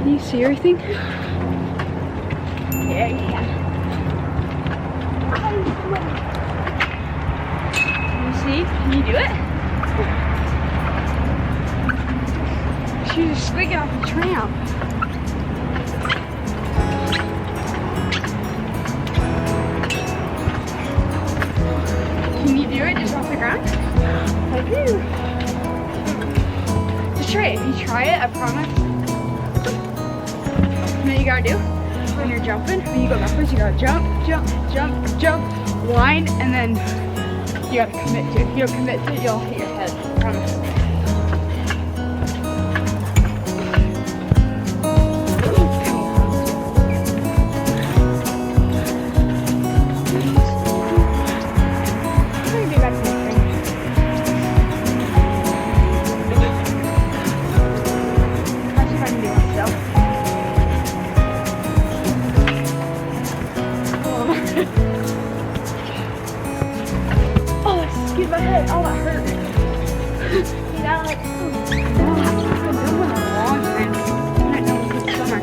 Can you see everything? Yeah, you can. Can you see? Can you do it? She was squeaking off the tramp. Can you do it just off the ground? I do. Just try it. If you try it, I promise. You know what you gotta do? When you're jumping, when you go backwards, you gotta jump, jump, jump, jump, line, and then you gotta commit to it. If you don't commit to it, you'll hit your head. I promise. Excuse my head. Oh, that hurt. You know, like, no, I haven't been doing it in a long time. I know it's this summer.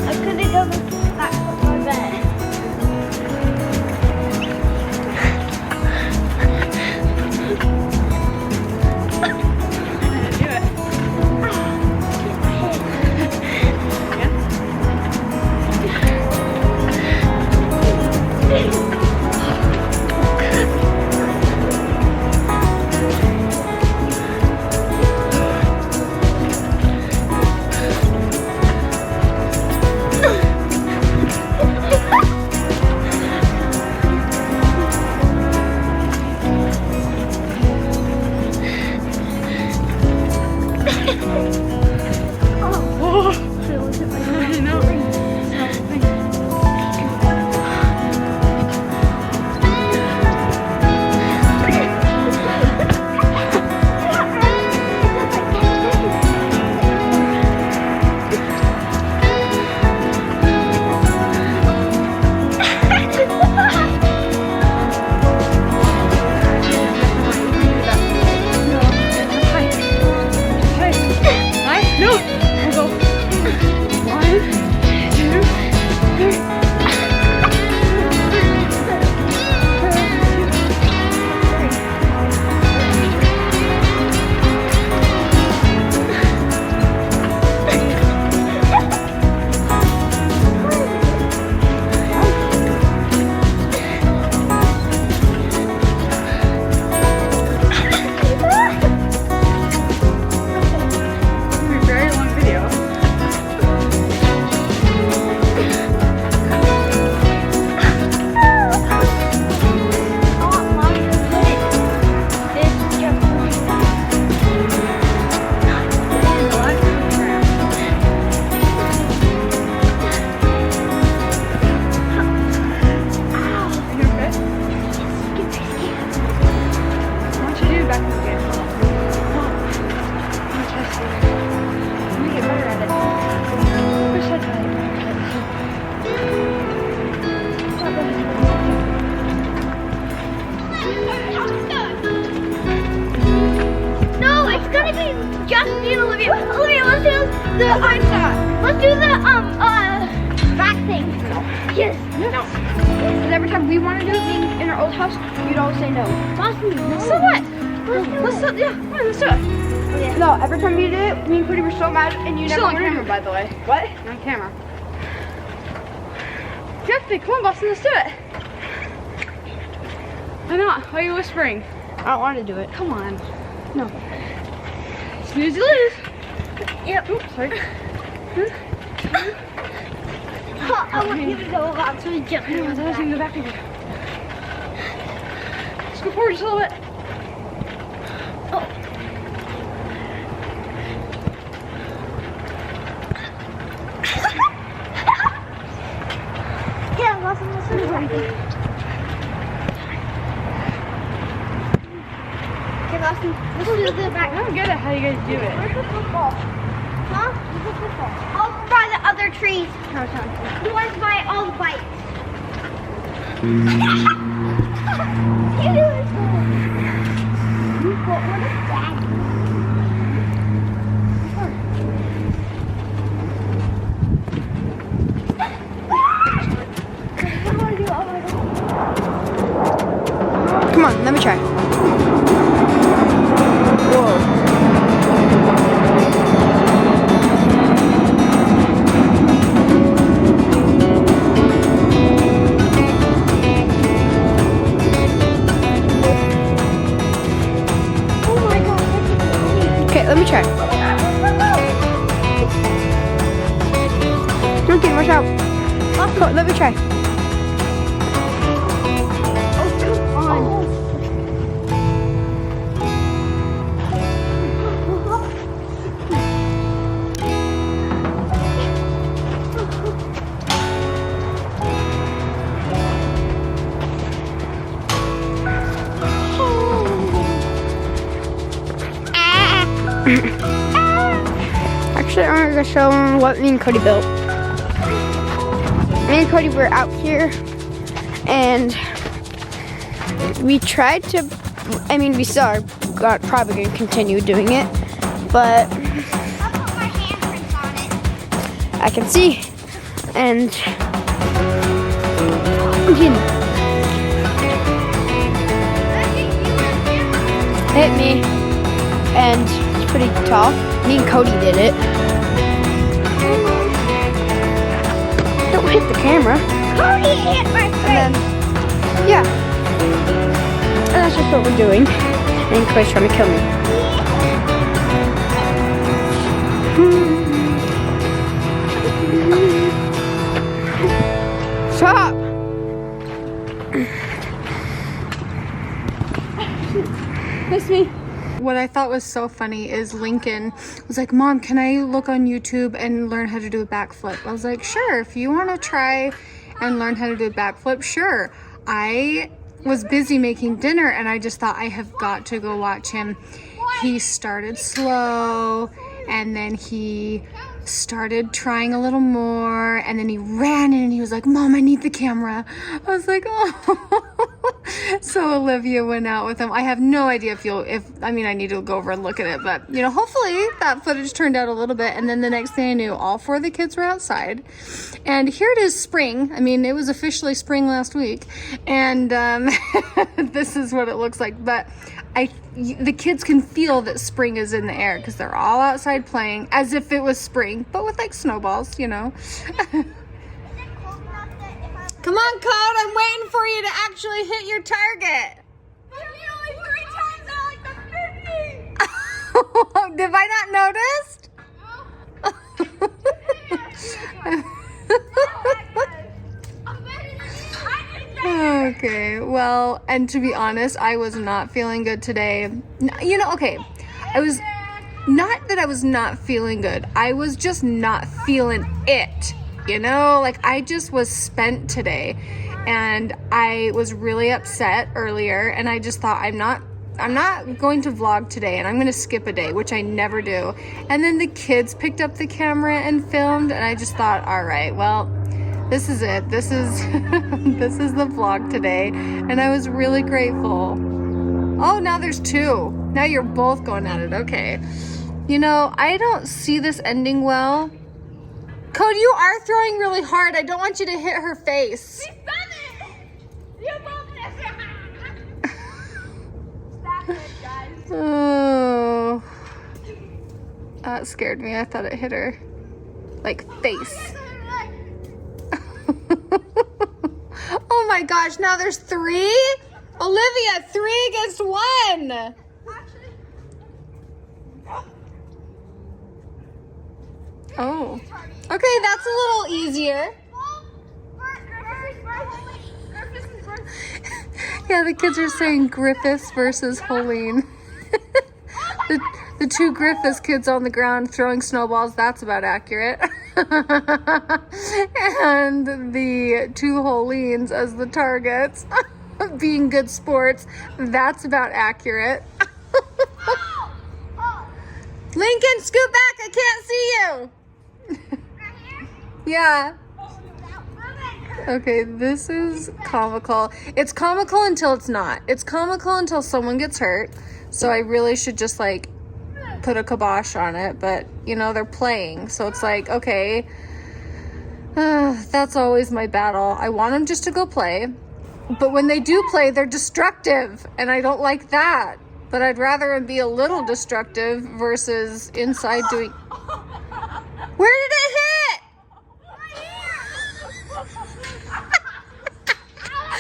I couldn't go back to my bed. Let's do the back thing. Yes. No. Because every time we want to do it in our old house, you'd always say no. Possibly no. So what? Let's do it. Okay. No, every time you did it, me and Cody were so mad, and you never Still on wanted camera, to. by the way. What? On camera. Jeffy, come on, Boston, let's do it. Why not? Why are you whispering? I don't want to do it. Come on. No. Snooze, you lose. Yep. Oops, sorry. I want you to go out to the jump. I was going to go back again. Let's go forward just a little bit. Oh. Yeah, let's do something. Okay, Boston, let's do the back. I don't get it how you guys do it. Where's the football? Huh? Where's the football? trees. No, it's not. The ones by all the bikes. What is that? Come on, let me try. Whoa. Oh my god. Okay, let me try. Okay, watch out. Come, let me try. Oh, come on. Actually, I'm gonna show them what me and Cody built. Me and Cody were out here, and we tried to. I mean, we still are probably gonna continue doing it, but I'll put my handprints on it. I can see, and hit me, and it's pretty tall. Me and Cody did it. Don't hit the camera. Cody hit my And face. then, yeah. And that's just what we're doing. And Cody's trying to kill me. Stop! Miss me. What I thought was so funny is Lincoln was like, Mom, can I look on YouTube and learn how to do a backflip? I was like, sure, if you want to try and learn how to do a backflip, sure. I was busy making dinner and I just thought I have got to go watch him. He started slow and then he started trying a little more and then he ran in and he was like, Mom, I need the camera. I was like, oh. So Olivia went out with him. I have no idea I need to go over and look at it, but you know, hopefully that footage turned out a little bit. And then the next thing I knew, all four of the kids were outside. And here it is, spring. I mean, it was officially spring last week. And this is what it looks like. But the kids can feel that spring is in the air because they're all outside playing as if it was spring, but with like snowballs, you know. Come on, Code, I'm waiting for you to actually hit your target. But you only 3 times out like the 50. Did I not notice? Okay, well, and to be honest, I was not feeling good today. You know, okay, I was not feeling good. I was just not feeling it. You know, like I just was spent today and I was really upset earlier and I just thought I'm not going to vlog today and I'm going to skip a day, which I never do. And then the kids picked up the camera and filmed and I just thought, all right, well, this is it. This is this is the vlog today. And I was really grateful. Oh, now there's 2. Now you're both going at it. Okay. You know, I don't see this ending well. Code, you are throwing really hard. I don't want you to hit her face. She's done it. You both missed. Stop it, guys. Oh, that scared me. I thought it hit her, like, face. Oh my gosh, now there's 3? Olivia, 3 against 1. Oh, okay, that's a little easier. Yeah, the kids are saying Griffiths versus Hoellein. the 2 Griffiths kids on the ground throwing snowballs, that's about accurate. And the 2 Hoelleins as the targets, being good sports, that's about accurate. Lincoln, scoot back, I can't see you. Yeah. Okay, this is comical. It's comical until it's not. It's comical until someone gets hurt. So I really should just like put a kibosh on it. But, you know, they're playing. So it's like, okay, that's always my battle. I want them just to go play. But when they do play, they're destructive. And I don't like that. But I'd rather them be a little destructive versus inside doing... Where did it hit?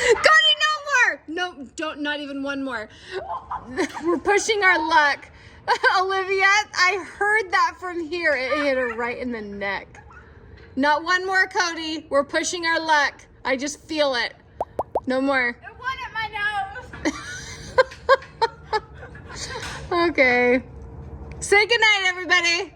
Cody, no more! No, don't, not even one more. We're pushing our luck. Olivia, I heard that from here. It hit her right in the neck. Not one more, Cody. We're pushing our luck. I just feel it. No more. It went at my nose. Okay. Say goodnight, everybody.